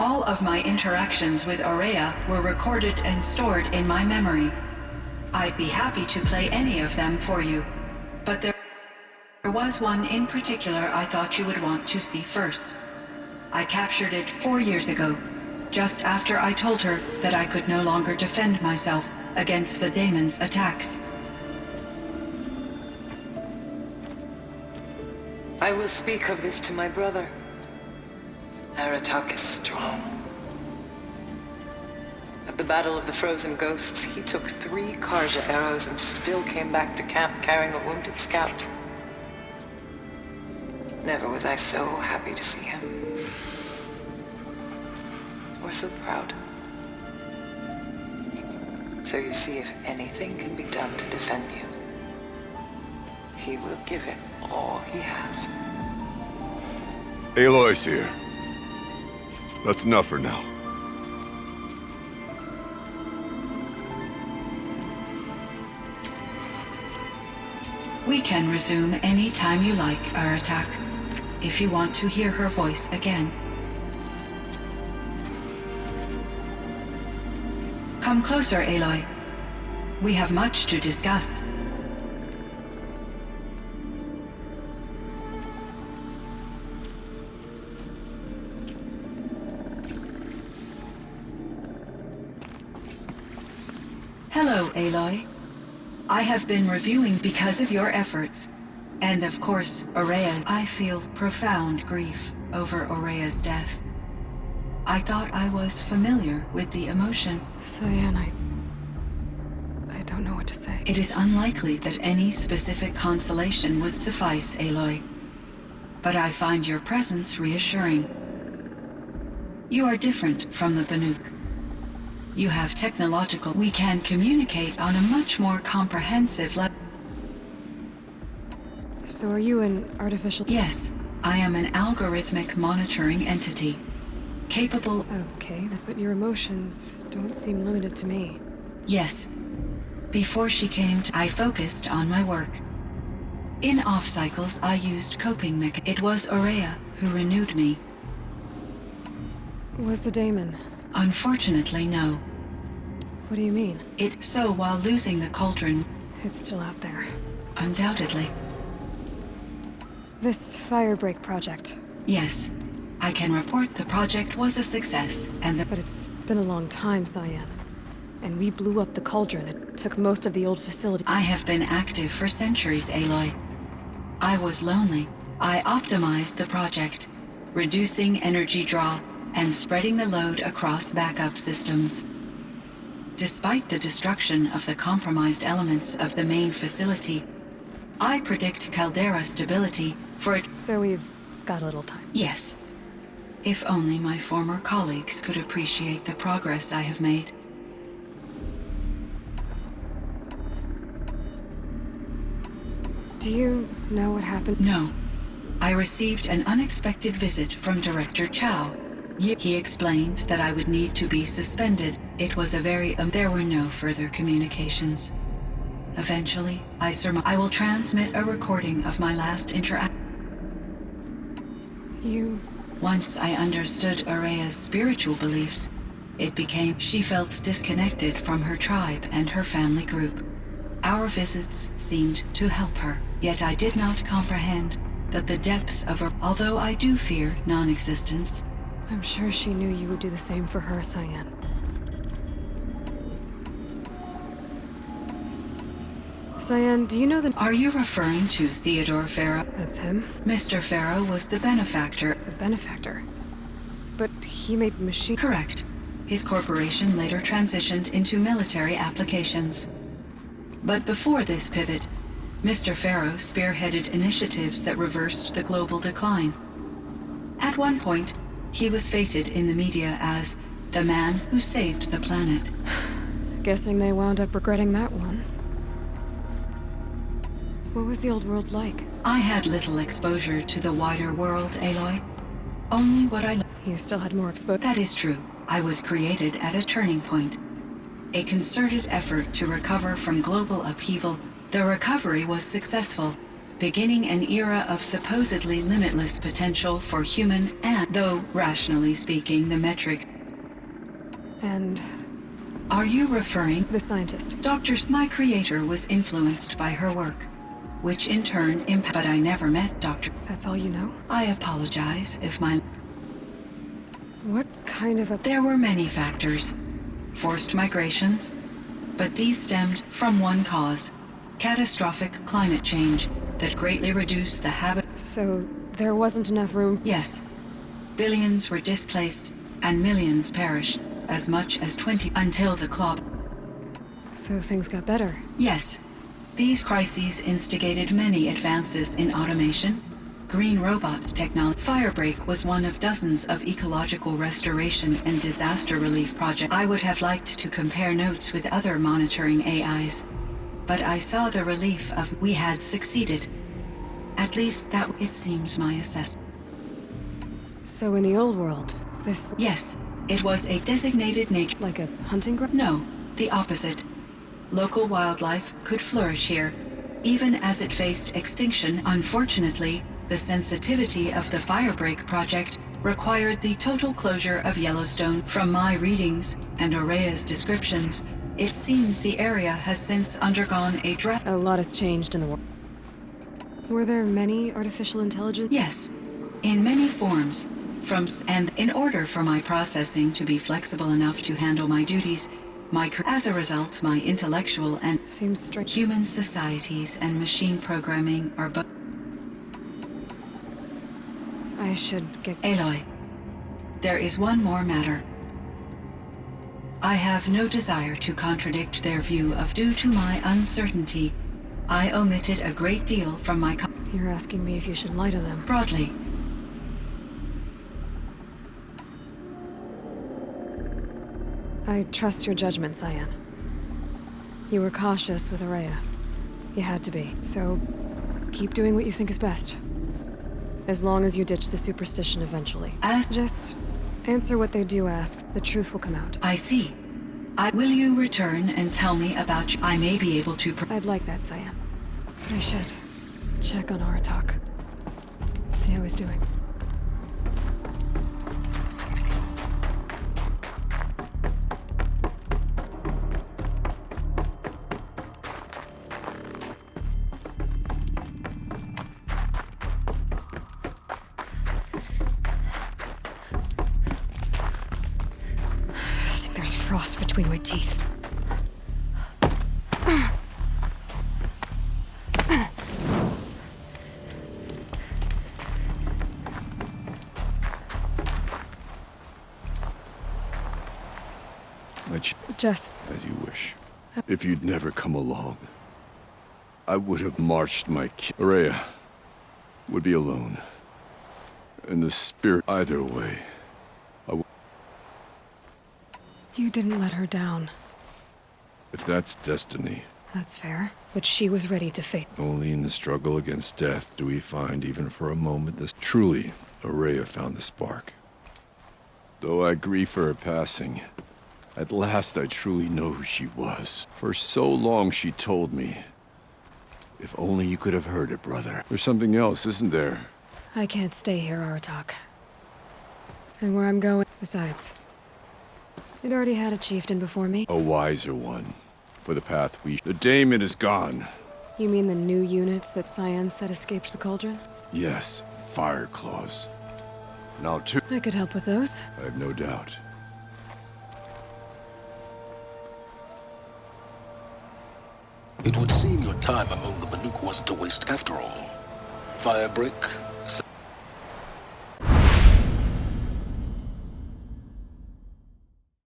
All of my interactions with Aurea were recorded and stored in my memory. I'd be happy to play any of them for you, but there was one in particular I thought you would want to see first. I captured it 4 years ago, just after I told her that I could no longer defend myself against the daemon's attacks. I will speak of this to my brother. Aratak is strong. At the Battle of the Frozen Ghosts, he took 3 Karja arrows and still came back to camp carrying a wounded scout. Never was I so happy to see him. Or so proud. So you see, if anything can be done to defend you, he will give it all he has. Aloy's here. That's enough for now. We can resume any time you like, Aratak, if you want to hear her voice again. Come closer, Aloy. We have much to discuss. Hello, Aloy. I have been reviewing because of your efforts. And of course, Aurea. I feel profound grief over Aurea's death. I thought I was familiar with the emotion. Cyan, I don't know what to say. It is unlikely that any specific consolation would suffice, Aloy. But I find your presence reassuring. You are different from the Banuk. You have technological... We can communicate on a much more comprehensive level. So are you an artificial... Yes, I am an algorithmic monitoring entity. Capable... Okay, but your emotions don't seem limited to me. Yes. Before she came I focused on my work. In off-cycles, I used coping It was Aurea who renewed me. Was the daemon? Unfortunately, no. What do you mean? So while losing the cauldron... It's still out there. Undoubtedly. This Firebreak project. Yes. I can report the project was a success, and But it's been a long time, Cyan. And we blew up the cauldron. It took most of the old facility. I have been active for centuries, Aloy. I was lonely. I optimized the project, reducing energy draw and spreading the load across backup systems. Despite the destruction of the compromised elements of the main facility, I predict caldera stability for it. So we've got a little time. Yes. If only my former colleagues could appreciate the progress I have made. Do you know what happened? No. I received an unexpected visit from Director Chow. He explained that I would need to be suspended. It was a very... there were no further communications. Eventually, I will transmit a recording of my last interaction. Once I understood Aurea's spiritual beliefs, it became... She felt disconnected from her tribe and her family group. Our visits seemed to help her, yet I did not comprehend that the depth of her... Although I do fear non-existence, I'm sure she knew you would do the same for her, Cyan. Cyan, do you know the... Are you referring to Theodore Farrow? That's him. Mr. Farrow was the benefactor. The benefactor? But he made machine... Correct. His corporation later transitioned into military applications. But before this pivot, Mr. Farrow spearheaded initiatives that reversed the global decline. At one point, he was feted in the media as the man who saved the planet. Guessing they wound up regretting that one. What was the old world like? I had little exposure to the wider world, Aloy. Only what I... You still had more exposure. That is true. I was created at a turning point. A concerted effort to recover from global upheaval. The recovery was successful, beginning an era of supposedly limitless potential for human and, though rationally speaking, the metrics. And Are you referring? the scientist. My creator was influenced by her work, which in turn but I never met Dr. That's all you know? I apologize if my... What kind of a... There were many factors. Forced migrations, but these stemmed from one cause: catastrophic climate change that greatly reduced the habit. So, there wasn't enough room... Yes. Billions were displaced, and millions perished, as much as 20 until the clop. So things got better. Yes. These crises instigated many advances in automation, green robot technology. Firebreak was one of dozens of ecological restoration and disaster relief projects. I would have liked to compare notes with other monitoring AIs, but I saw the relief of we had succeeded. At least that it seems my assessment. So in the old world, this... Yes, it was a designated nature. like a hunting ground? No, the opposite. Local wildlife could flourish here, even as it faced extinction. Unfortunately, the sensitivity of the Firebreak project required the total closure of Yellowstone. From my readings and Araya's descriptions, it seems the area has since undergone a A lot has changed in the world. Were there many artificial intelligence? Yes, in many forms. And in order for my processing to be flexible enough to handle my duties, as a result, my intellectual and Seems strange. human societies and machine programming are both. I should get... Aloy, there is one more matter. I have no desire to contradict their view of due to my uncertainty. I omitted a great deal from my You're asking me if you should lie to them. broadly. I trust your judgment, Cyan. You were cautious with Araya. You had to be. So, keep doing what you think is best. As long as you ditch the superstition eventually. Just answer what they do ask. The truth will come out. I see. Will you return and tell me about I may be able to I'd like that, Cyan. I should check on Aratak. See how he's doing. There's frost between my teeth. Just... As you wish. If you'd never come along, I would have marched my Araya would be alone. And the spirit either way. You didn't let her down. If that's destiny, That's fair. But she was ready to face... only in the struggle against death do we find even for a moment this truly Araya found the spark. Though I grieve for her passing, at last I truly know who she was. For so long she told me. If only you could have heard it, brother. There's something else, isn't there? I can't stay here, Aratak. And where I'm going... Besides, it already had a chieftain before me. A wiser one. For the path The Daemon is gone. You mean the new units that Cyan said escaped the cauldron? Yes, fire claws. Now too. I could help with those. I have no doubt. It would seem your time among the Banuk wasn't a waste after all. Firebreak,